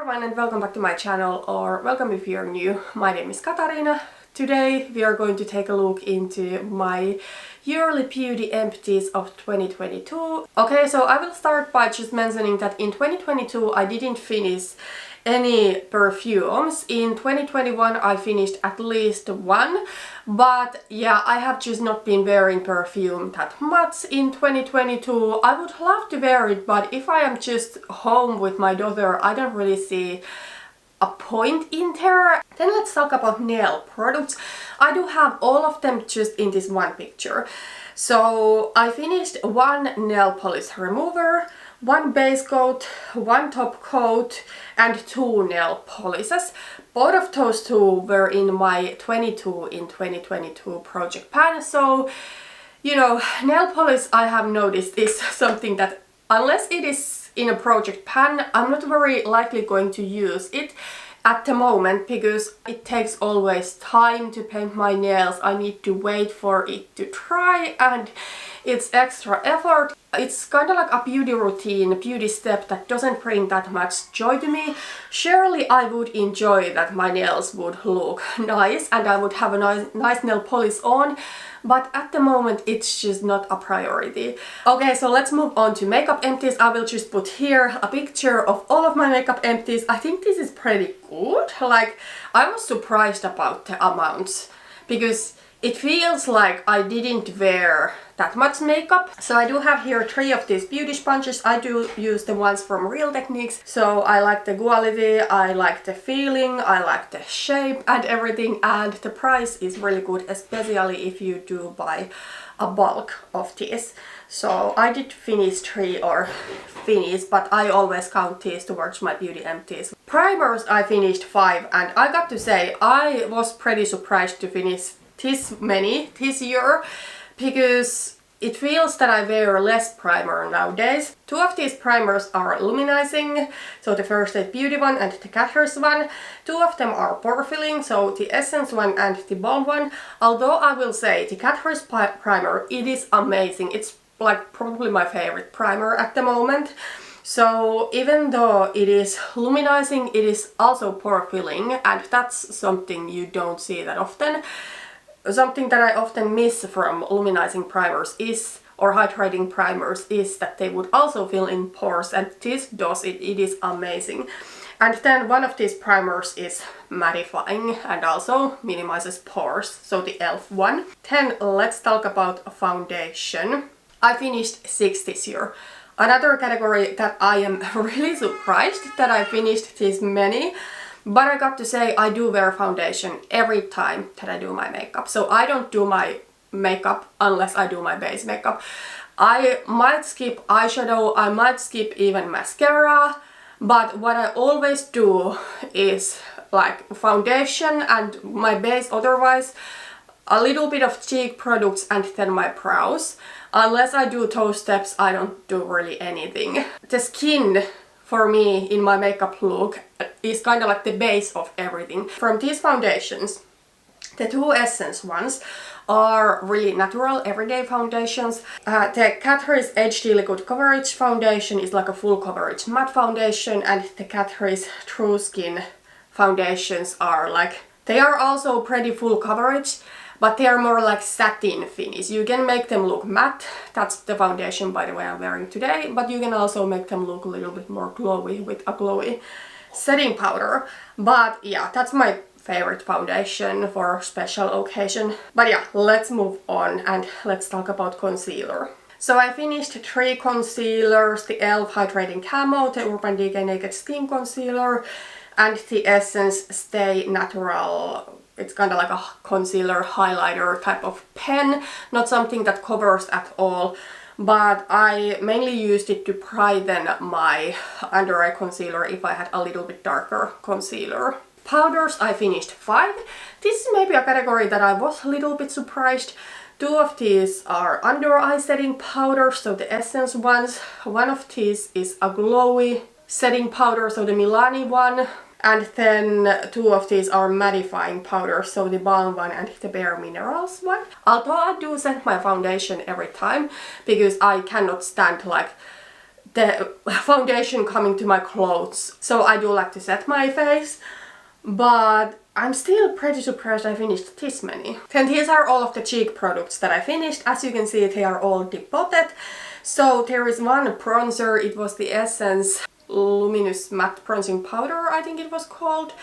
everyone and welcome back to my channel, or welcome if you're new. My name is Katarina. Today we are going to take a look into my yearly beauty empties of 2022. Okay, so I will start by just mentioning that in 2022 I didn't finish any perfumes. In 2021 I finished at least one, but yeah, I have just not been wearing perfume that much in 2022. I would love to wear it, but if I am just home with my daughter, I don't really see a point in there. Then let's talk about nail products. I do have all of them just in this one picture. So I finished one nail polish remover, one base coat, one top coat and two nail polishes. Both of those two were in my 22 in 2022 project pan. So, you know, nail polish, I have noticed, is something that unless it is in a project pan, I'm not very likely going to use it at the moment, because it takes always time to paint my nails. I need to wait for it to dry and it's extra effort. It's kind of like a beauty routine, a beauty step that doesn't bring that much joy to me. Surely I would enjoy that my nails would look nice and I would have a nice nail polish on, but at the moment it's just not a priority. Okay, so let's move on to makeup empties. I will just put here a picture of all of my makeup empties. I think this is pretty good. Like, I was surprised about the amounts because it feels like I didn't wear that much makeup. So I do have here 3 of these beauty sponges. I do use the ones from Real Techniques. So I like the quality, I like the feeling, I like the shape and everything, and the price is really good, especially if you do buy a bulk of these. So I did finish 3 or finish, but I always count these towards my beauty empties. Primers I finished 5, and I got to say I was pretty surprised to finish this many this year, because it feels that I wear less primer nowadays. 2 of these primers are luminizing, so the First Aid Beauty one and the Catherine's one. 2 of them are pore filling, so the Essence one and the Balm one. Although I will say the Catherine's primer, it is amazing. It's like probably my favorite primer at the moment. So even though it is luminizing, it is also pore filling, and that's something you don't see that often. Something that I often miss from luminizing primers is, or hydrating primers, is that they would also fill in pores, and this does it. It is amazing. And then one of these primers is mattifying and also minimizes pores, so the e.l.f. one. Then let's talk about foundation. I finished 6 this year. Another category that I am really surprised that I finished this many. But I got to say, I do wear foundation every time that I do my makeup. So I don't do my makeup unless I do my base makeup. I might skip eyeshadow, I might skip even mascara, but what I always do is like foundation and my base, otherwise a little bit of cheek products and then my brows. Unless I do those steps, I don't do really anything. The skin for me in my makeup look is kind of like the base of everything. From these foundations, the 2 Essence ones are really natural everyday foundations. The Catherine's HD Liquid Coverage foundation is like a full coverage matte foundation, and the Catherine's True Skin foundations are like, they are also pretty full coverage, but they are more like satin finish. You can make them look matte. That's the foundation, by the way, I'm wearing today, but you can also make them look a little bit more glowy with a glowy setting powder. But yeah, that's my favorite foundation for special occasion. But yeah, let's move on and let's talk about concealer. So I finished 3 concealers, the e.l.f. Hydrating Camo, the Urban Decay Naked Skin Concealer, and the Essence Stay Natural. It's kind of like a concealer highlighter type of pen, not something that covers at all, but I mainly used it to brighten my under eye concealer if I had a little bit darker concealer. Powders I finished 5. This is maybe a category that I was a little bit surprised. 2 of these are under eye setting powders, so the Essence ones. One of these is a glowy setting powder, so the Milani one. And then 2 of these are mattifying powders, so the Balm one and the Bare Minerals one. Although I do set my foundation every time, because I cannot stand like the foundation coming to my clothes. So I do like to set my face, but I'm still pretty surprised I finished this many. Then these are all of the cheek products that I finished. As you can see, they are all depotted. So there is one bronzer, it was the Essence Luminous Matte Bronzing Powder, I think it was called.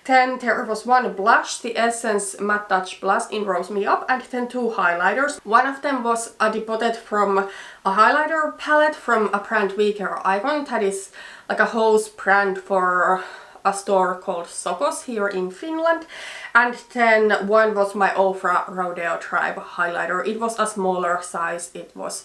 Then there was one blush, the Essence Matte Touch Blush in Rose Me Up, and then two highlighters. One of them was a depotted from a highlighter palette from a brand We Care Icon, that is like a hose brand for a store called Sokos here in Finland. And then one was my Ofra Rodeo Tribe highlighter. It was a smaller size, it was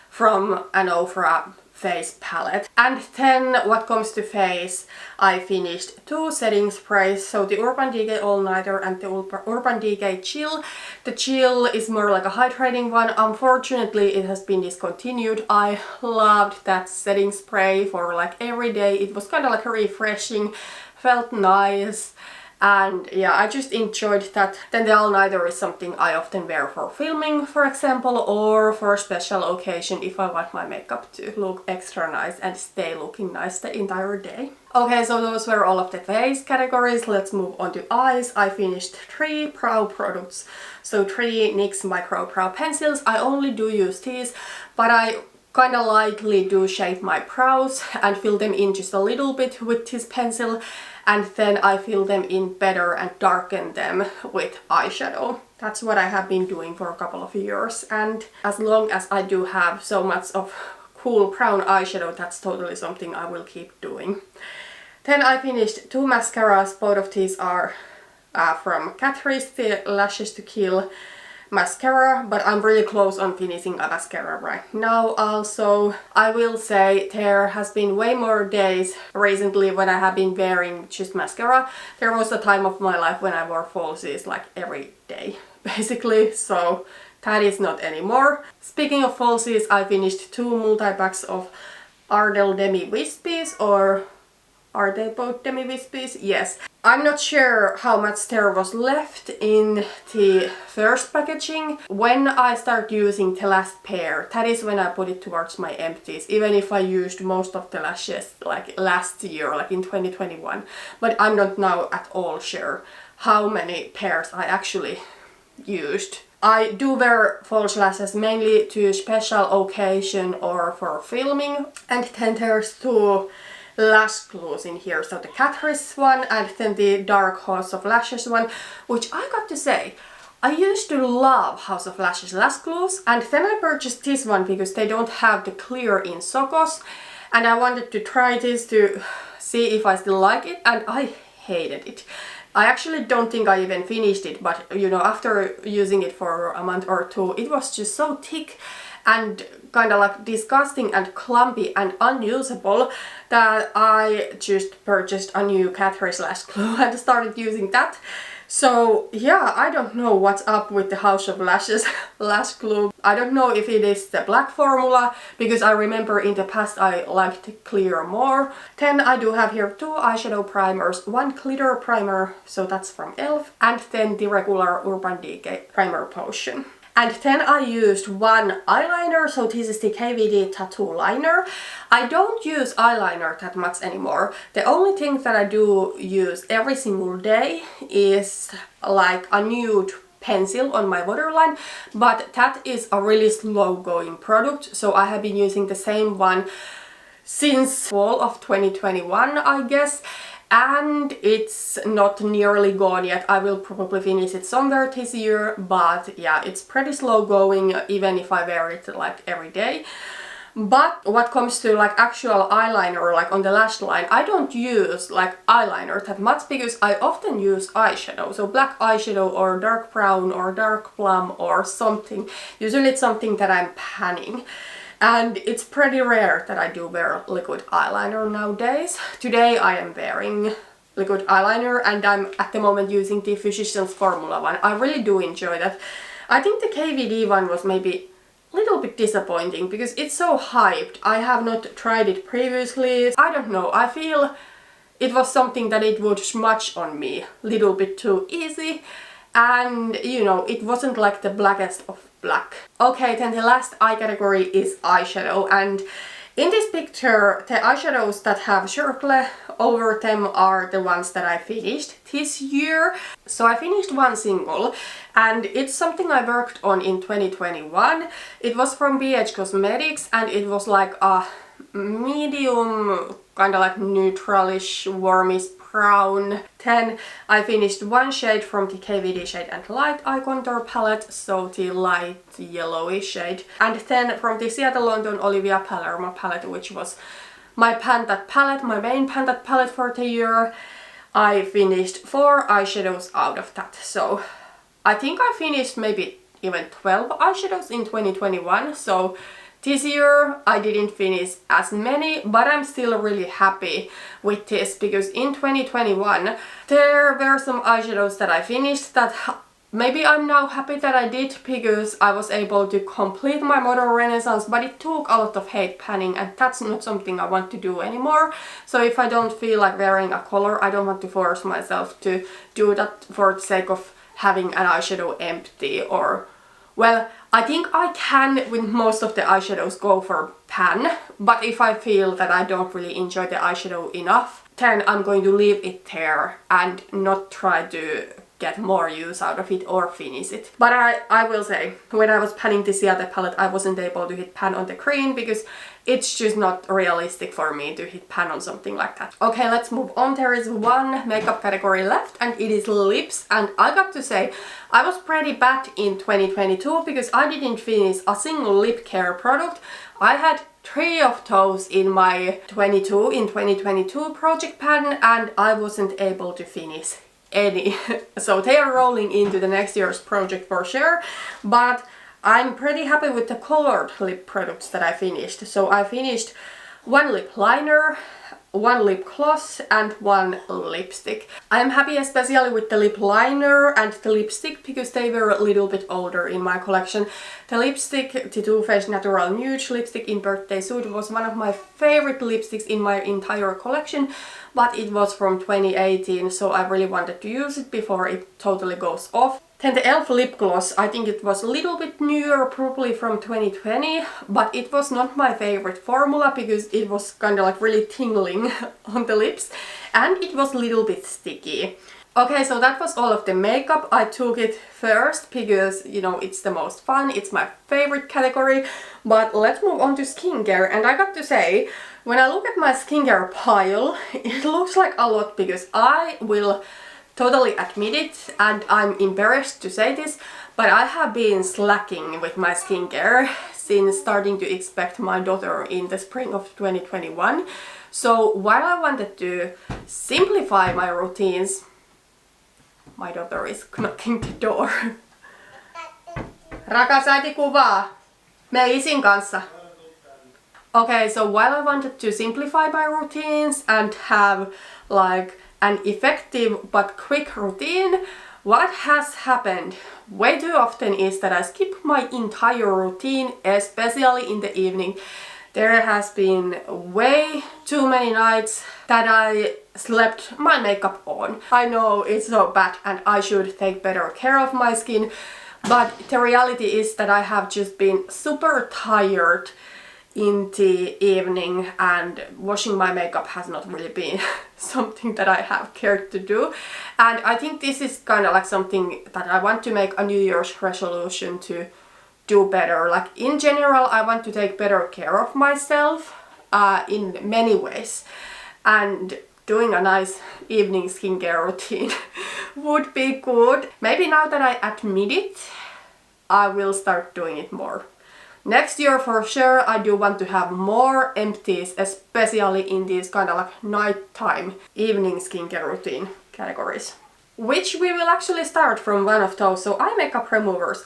from an Ofra face palette. And then what comes to face, I finished two setting sprays, so the Urban Decay All Nighter and the Urban Decay Chill. The Chill is more like a hydrating one. Unfortunately, it has been discontinued. I loved that setting spray for like every day. It was kind of like refreshing, felt nice. And yeah, I just enjoyed that. Then the All Nighter is something I often wear for filming, for example, or for a special occasion if I want my makeup to look extra nice and stay looking nice the entire day. Okay, so those were all of the face categories. Let's move on to eyes. I finished 3 brow products. So 3 NYX Micro Brow Pencils. I only do use these, but I kind of lightly do shape my brows and fill them in just a little bit with this pencil, and then I fill them in better and darken them with eyeshadow. That's what I have been doing for a couple of years, and as long as I do have so much of cool brown eyeshadow, that's totally something I will keep doing. Then I finished 2 mascaras. Both of these are from Catrice, the Lashes to Kill mascara, but I'm really close on finishing a mascara right now. Also, I will say there has been way more days recently when I have been wearing just mascara. There was a time of my life when I wore falsies like every day, basically, so that is not anymore. Speaking of falsies, I finished 2 multi-packs of Ardell Demi Wispies, or are they both Demi Wispies? Yes. I'm not sure how much there was left in the first packaging. When I start using the last pair, that is when I put it towards my empties, even if I used most of the lashes like last year, like in 2021. But I'm not now at all sure how many pairs I actually used. I do wear false lashes mainly to special occasion or for filming. And then there's 2 lash glues in here, so the Catrice one and then the Dark House of Lashes one, which I got to say, I used to love House of Lashes lash glues, and then I purchased this one because they don't have the clear in Sokos, and I wanted to try this to see if I still like it, and I hated it. I actually don't think I even finished it, but you know, after using it for a month or 2, it was just so thick and kind of like disgusting and clumpy and unusable that I just purchased a new Catrice lash glue and started using that. So yeah, I don't know what's up with the House of Lashes lash glue. I don't know if it is the black formula, because I remember in the past I liked clear more. Then I do have here 2 eyeshadow primers, 1 glitter primer, so that's from e.l.f., and then the regular Urban Decay Primer Potion. And then I used 1 eyeliner, so this is the KVD Tattoo Liner. I don't use eyeliner that much anymore. The only thing that I do use every single day is like a nude pencil on my waterline, but that is a really slow going product, so I have been using the same one since fall of 2021, I guess. And it's not nearly gone yet. I will probably finish it somewhere this year, but yeah, it's pretty slow going even if I wear it like every day. But what comes to like actual eyeliner, like on the lash line, I don't use like eyeliner that much because I often use eyeshadow. So black eyeshadow or dark brown or dark plum or something. Usually it's something that I'm panning. And it's pretty rare that I do wear liquid eyeliner nowadays. Today I am wearing liquid eyeliner and I'm at the moment using the Physicians Formula one. I really do enjoy that. I think the KVD one was maybe a little bit disappointing because it's so hyped. I have not tried it previously. I don't know, I feel it was something that it would smudge on me a little bit too easy. And you know, it wasn't like the blackest of black. Okay, then the last eye category is eyeshadow, and In this picture, the eyeshadows that have circle over them are the ones that I finished this year. So I finished one single, and it's something I worked on in 2021. It was from BH Cosmetics, and it was like a medium, kind of like neutralish, warmish brown. Then I finished one shade from the KVD Shade and Light Eye Contour palette, so the light yellowish shade. And then from the Seattle London Olivia Palermo palette, which was my Pantat palette, my main Pantat palette for the year, I finished 4 eyeshadows out of that. So I think I finished maybe even 12 eyeshadows in 2021, so this year I didn't finish as many, but I'm still really happy with this, because in 2021 there were some eyeshadows that I finished that maybe I'm now happy that I did, because I was able to complete my model renaissance, but it took a lot of hate panning, and that's not something I want to do anymore. So if I don't feel like wearing a color, I don't want to force myself to do that for the sake of having an eyeshadow empty. Or, well, I think I can with most of the eyeshadows go for pan, but if I feel that I don't really enjoy the eyeshadow enough, then I'm going to leave it there and not try to get more use out of it or finish it. But I will say, when I was panning this other palette, I wasn't able to hit pan on the green because it's just not realistic for me to hit pan on something like that. Okay, let's move on. There is one makeup category left, and it is lips. And I got to say, I was pretty bad in 2022 because I didn't finish a single lip care product. I had 3 of those in my 2022 project pan, and I wasn't able to finish any. So they are rolling into the next year's project for sure, but I'm pretty happy with the colored lip products that I finished. So I finished 1 lip liner, 1 lip gloss and 1 lipstick. I'm happy especially with the lip liner and the lipstick because they were a little bit older in my collection. The lipstick, the Too Faced Natural Nude lipstick in Birthday Suit, was one of my favorite lipsticks in my entire collection, but it was from 2018, so I really wanted to use it before it totally goes off. Then the e.l.f. lip gloss, I think it was a little bit newer, probably from 2020, but it was not my favorite formula because it was kind of like really tingling on the lips, and it was a little bit sticky. Okay, so that was all of the makeup. I took it first because, you know, it's the most fun, it's my favorite category. But let's move on to skincare, and I got to say, when I look at my skincare pile, it looks like a lot because I will totally admit it, and I'm embarrassed to say this, but I have been slacking with my skincare since starting to expect my daughter in the spring of 2021. So while I wanted to simplify my routines, my daughter is knocking the door. Rakas äiti kuvaa. Me isin kanssa. Okay, so while I wanted to simplify my routines and have like an effective but quick routine, what has happened way too often is that I skip my entire routine, especially in the evening. There has been way too many nights that I slept my makeup on. I know it's so bad and I should take better care of my skin, but the reality is that I have just been super tired in the evening, and washing my makeup has not really been something that I have cared to do. And I think this is kind of like something that I want to make a New Year's resolution to do better. Like in general, I want to take better care of myself in many ways, and doing a nice evening skincare routine would be good. Maybe now that I admit it, I will start doing it more. Next year for sure I do want to have more empties, especially in these kind of like nighttime evening skincare routine categories. Which we will actually start from one of those, so eye makeup removers.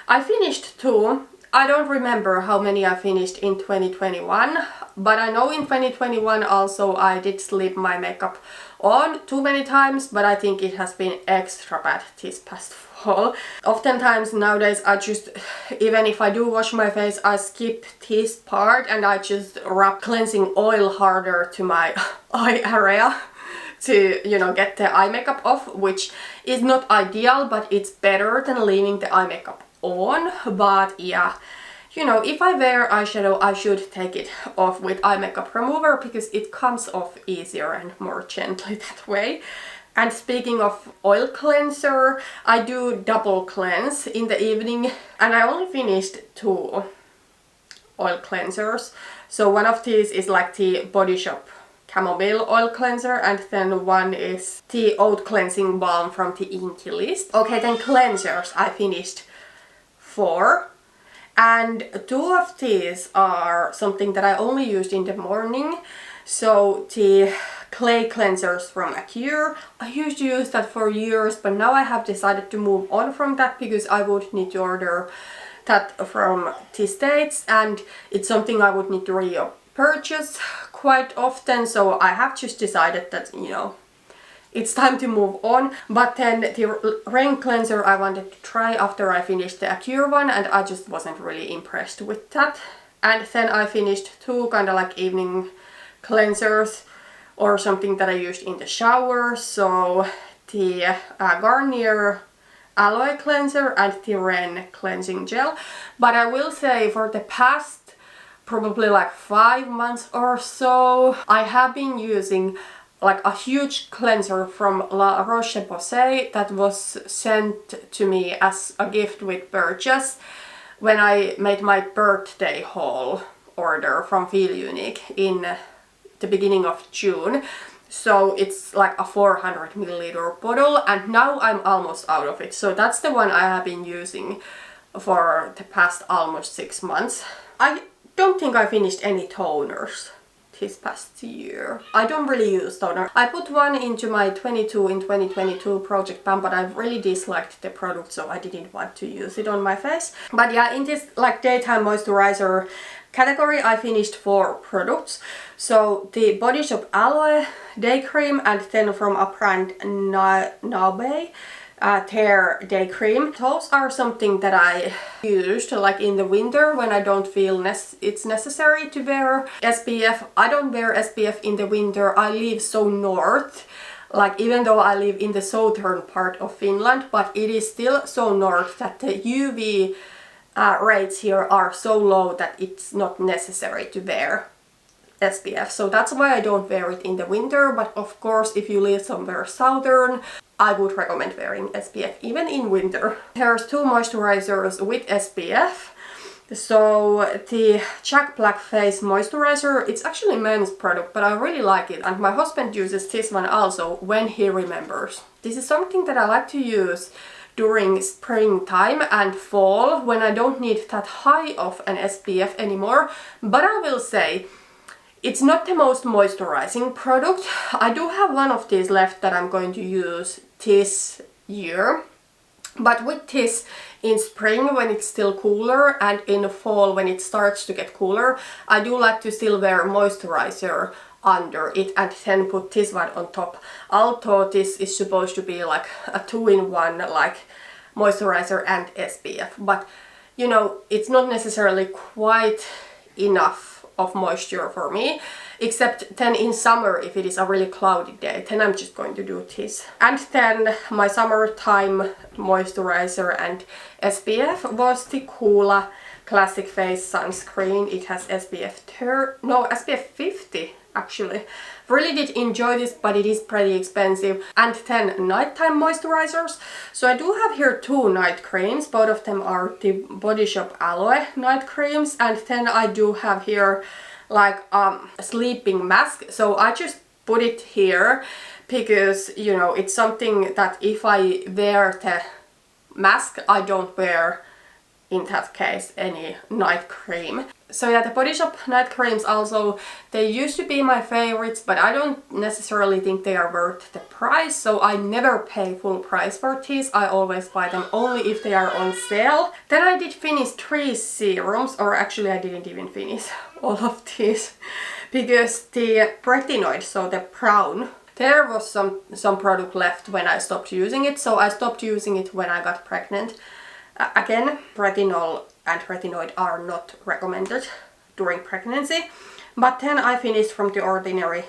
I finished 2. I don't remember how many I finished in 2021, but I know in 2021 also I did slip my makeup on too many times, but I think it has been extra bad this past fall. Oftentimes nowadays I just, even if I do wash my face, I skip this part and I just rub cleansing oil harder to my eye area to, you know, get the eye makeup off, which is not ideal, but it's better than leaving the eye makeup on. But yeah, you know, if I wear eyeshadow, I should take it off with eye makeup remover because it comes off easier and more gently that way. And speaking of oil cleanser, I do double cleanse in the evening, and I only finished 2 oil cleansers. So one of these is like the Body Shop chamomile oil cleanser, and then one is the oat cleansing balm from the Inky list. Okay, then cleansers I finished 4, and 2 of these are something that I only used in the morning. So the clay cleansers from Hughes, I used to use that for years, but now I have decided to move on from that because I would need to order that from the States, and it's something I would need to repurchase quite often, so I have just decided that, you know, it's time to move on. But then the rain cleanser I wanted to try after I finished the Hughes one, and I just wasn't really impressed with that. And then I finished 2 kind of like evening cleansers or something that I used in the shower. So the Garnier Aloe Cleanser and the Ren Cleansing Gel. But I will say for the past probably like 5 months or so, I have been using like a huge cleanser from La Roche-Posay that was sent to me as a gift with purchase when I made my birthday haul order from Feel Unique in the beginning of June. So it's like a 400 milliliter bottle, and now I'm almost out of it. So that's the one I have been using for the past almost 6 months. I don't think I finished any toners this past year. I don't really use toner. I put one into my 2022 Project Pan, but I really disliked the product, so I didn't want to use it on my face. But yeah, in this like daytime moisturizer category, I finished 4 products. So the Body Shop Aloe Day Cream, and then from a brand Nude, Tear Day Cream. Those are something that I used like in the winter when I don't feel it's necessary to wear SPF. I don't wear SPF in the winter. I live so north, like even though I live in the southern part of Finland, but it is still so north that the UV rates here are so low that it's not necessary to wear SPF. So that's why I don't wear it in the winter, but of course if you live somewhere southern, I would recommend wearing SPF even in winter. There's 2 moisturizers with SPF. So the Jack Black Face Moisturizer, it's actually a men's product, but I really like it, and my husband uses this one also when he remembers. This is something that I like to use during springtime and fall when I don't need that high of an SPF anymore. But I will say, it's not the most moisturizing product. I do have one of these left that I'm going to use this year. But with this, in spring when it's still cooler and in the fall when it starts to get cooler, I do like to still wear moisturizer under it and then put this one on top. Although this is supposed to be like a 2-in-1 like moisturizer and SPF. But you know, it's not necessarily quite enough of moisture for me, except then in summer if it is a really cloudy day, then I'm just going to do this. And then my summertime moisturizer and SPF was the Coola Classic Face Sunscreen. It has SPF 50 actually. Really did enjoy this, but it is pretty expensive. And then nighttime moisturizers. So I do have here 2 night creams. Both of them are the Body Shop Aloe night creams. And then I do have here like a sleeping mask. So I just put it here because, you know, it's something that if I wear the mask, I don't wear in that case any night cream. So yeah, the Body Shop night creams also, they used to be my favorites, but I don't necessarily think they are worth the price, so I never pay full price for these. I always buy them only if they are on sale. Then I did finish 3 serums, or actually I didn't even finish all of these, because the retinoid, so the brown, there was some product left when I stopped using it, so I stopped using it when I got pregnant. Again, retinol and retinoid are not recommended during pregnancy. But then I finished from the Ordinary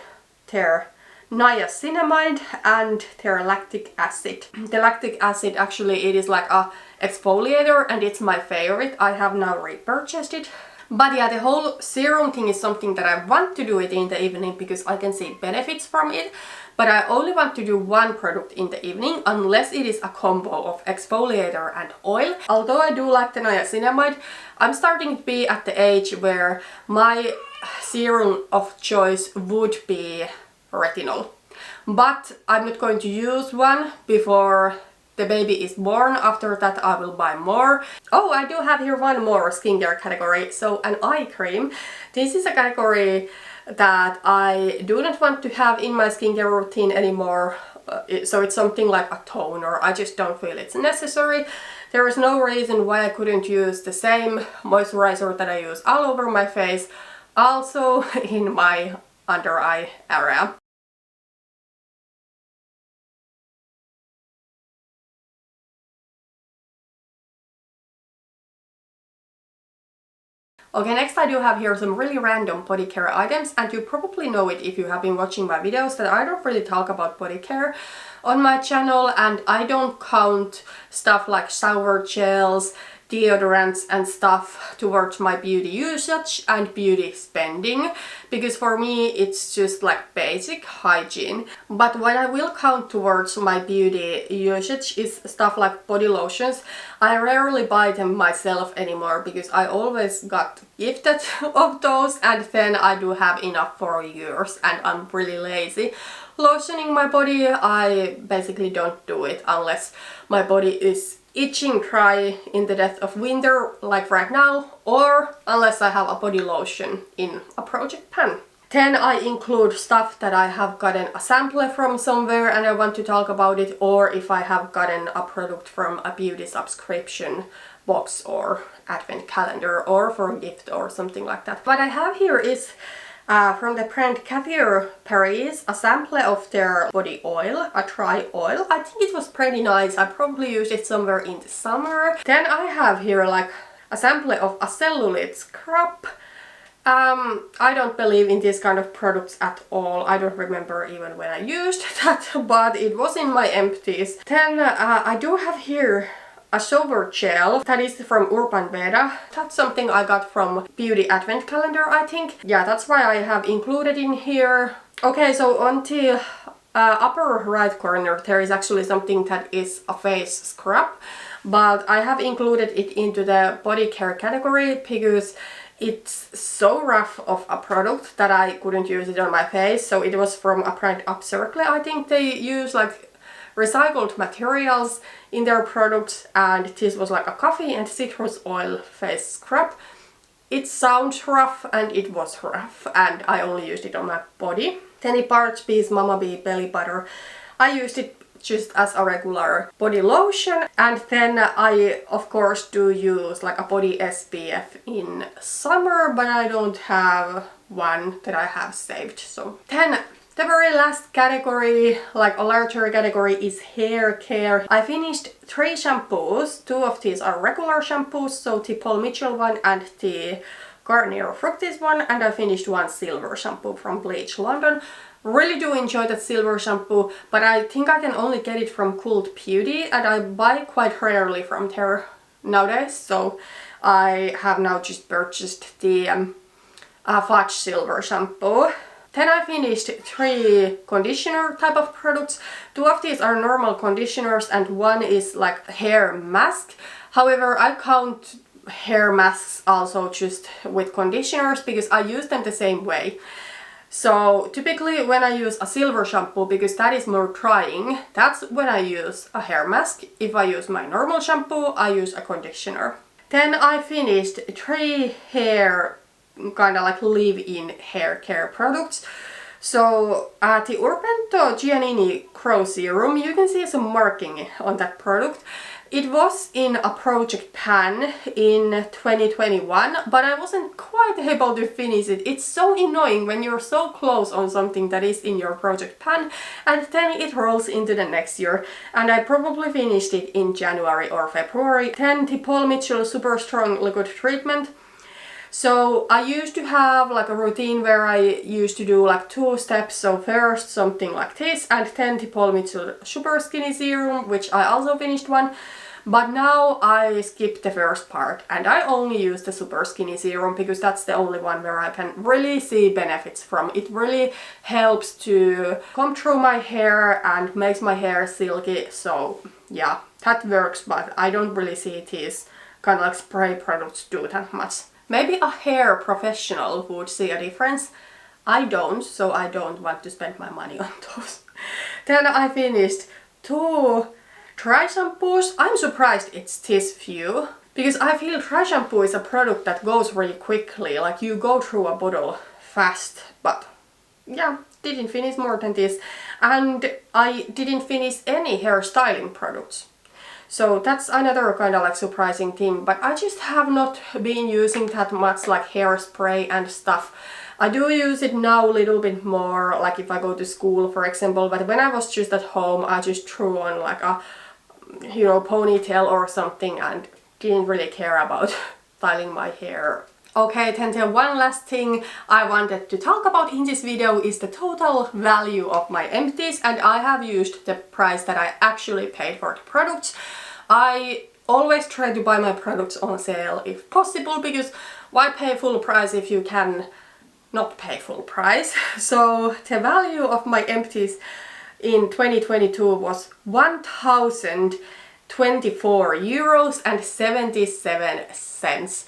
Tear niacinamide and their lactic acid. The lactic acid, actually it is like a exfoliator and it's my favorite. I have now repurchased it. But yeah, the whole serum thing is something that I want to do it in the evening because I can see benefits from it. But I only want to do one product in the evening unless it is a combo of exfoliator and oil. Although I do like the niacinamide, I'm starting to be at the age where my serum of choice would be retinol. But I'm not going to use one before the baby is born. After that I will buy more. Oh, I do have here one more skincare category. So an eye cream. This is a category that I do not want to have in my skincare routine anymore. So it's something like a toner. I just don't feel it's necessary. There is no reason why I couldn't use the same moisturizer that I use all over my face, also in my under eye area. Okay, next I do have here some really random body care items, and you probably know it if you have been watching my videos that I don't really talk about body care on my channel, and I don't count stuff like shower gels, deodorants and stuff towards my beauty usage and beauty spending, because for me it's just like basic hygiene. But what I will count towards my beauty usage is stuff like body lotions. I rarely buy them myself anymore because I always got gifted of those, and then I do have enough for years and I'm really lazy lotioning my body. I basically don't do it unless my body is itching dry in the depth of winter like right now, or unless I have a body lotion in a project pan. Then I include stuff that I have gotten a sample from somewhere and I want to talk about it, or if I have gotten a product from a beauty subscription box or advent calendar or for a gift or something like that. What I have here is from the brand Caviar Paris, a sample of their body oil, a dry oil. I think it was pretty nice. I probably used it somewhere in the summer. Then I have here like a sample of a cellulite scrub. I don't believe in these kind of products at all. I don't remember even when I used that, but it was in my empties. Then I do have here a shower gel that is from Urban Veda. That's something I got from Beauty Advent Calendar, I think. Yeah, that's why I have included in here. Okay, so on the upper right corner there is actually something that is a face scrub, but I have included it into the body care category because it's so rough of a product that I couldn't use it on my face. So it was from a brand Upcircle. I think they use like recycled materials in their products, and this was like a coffee and citrus oil face scrub. It sounds rough and it was rough, and I only used it on my body. Then the Parch Bees Mama Bee Belly Butter. I used it just as a regular body lotion, and then I of course do use like a body SPF in summer, but I don't have one that I have saved. So then the very last category, like a larger category, is hair care. I finished 3 shampoos. 2 of these are regular shampoos, so the Paul Mitchell one and the Garnier Fructis one, and I finished 1 silver shampoo from Bleach London. Really do enjoy that silver shampoo, but I think I can only get it from Cult Beauty, and I buy quite rarely from there nowadays, so I have now just purchased the Fudge Silver shampoo. Then I finished 3 conditioner type of products. 2 of these are normal conditioners and 1 is like hair mask. However, I count hair masks also just with conditioners because I use them the same way. So typically when I use a silver shampoo, because that is more drying, that's when I use a hair mask. If I use my normal shampoo, I use a conditioner. Then I finished 3 hair kind of like leave-in hair care products. So the Urbento Giannini Grow Serum, you can see some marking on that product. It was in a project pan in 2021, but I wasn't quite able to finish it. It's so annoying when you're so close on something that is in your project pan and then it rolls into the next year. And I probably finished it in January or February. Then the Paul Mitchell Super Strong Liquid Treatment. So I used to have like a routine where I used to do like 2 steps. So first something like this, and then tipple me to super skinny serum, which I also finished one. But now I skip the first part and I only use the super skinny serum because that's the only one where I can really see benefits from. It really helps to comb through my hair and makes my hair silky. So yeah, that works, but I don't really see these kind of like spray products do that much. Maybe a hair professional would see a difference. I don't, so I don't want to spend my money on those. Then I finished 2 dry shampoos. I'm surprised it's this few, because I feel dry shampoo is a product that goes really quickly, like you go through a bottle fast, but yeah, didn't finish more than this. And I didn't finish any hair styling products. So that's another kind of like surprising thing, but I just have not been using that much like hairspray and stuff. I do use it now a little bit more, like if I go to school for example, but when I was just at home I just threw on like a, you know, ponytail or something and didn't really care about styling my hair. Okay, then the one last thing I wanted to talk about in this video is the total value of my empties, and I have used the price that I actually paid for the products. I always try to buy my products on sale if possible, because why pay full price if you can not pay full price? So the value of my empties in 2022 was 1,024 euros and 77 cents.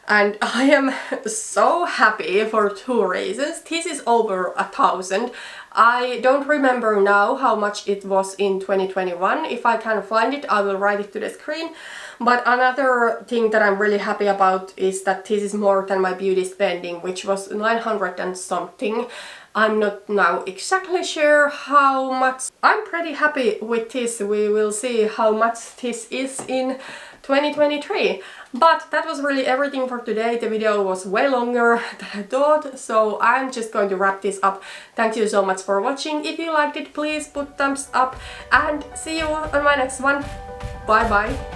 And I am so happy for 2 reasons. This is over 1,000. I don't remember now how much it was in 2021. If I can find it, I will write it to the screen. But another thing that I'm really happy about is that this is more than my beauty spending, which was 900 and something. I'm not now exactly sure how much. I'm pretty happy with this. We will see how much this is in 2023. But that was really everything for today. The video was way longer than I thought, so I'm just going to wrap this up. Thank you so much for watching. If you liked it, please put thumbs up and see you on my next one. Bye bye.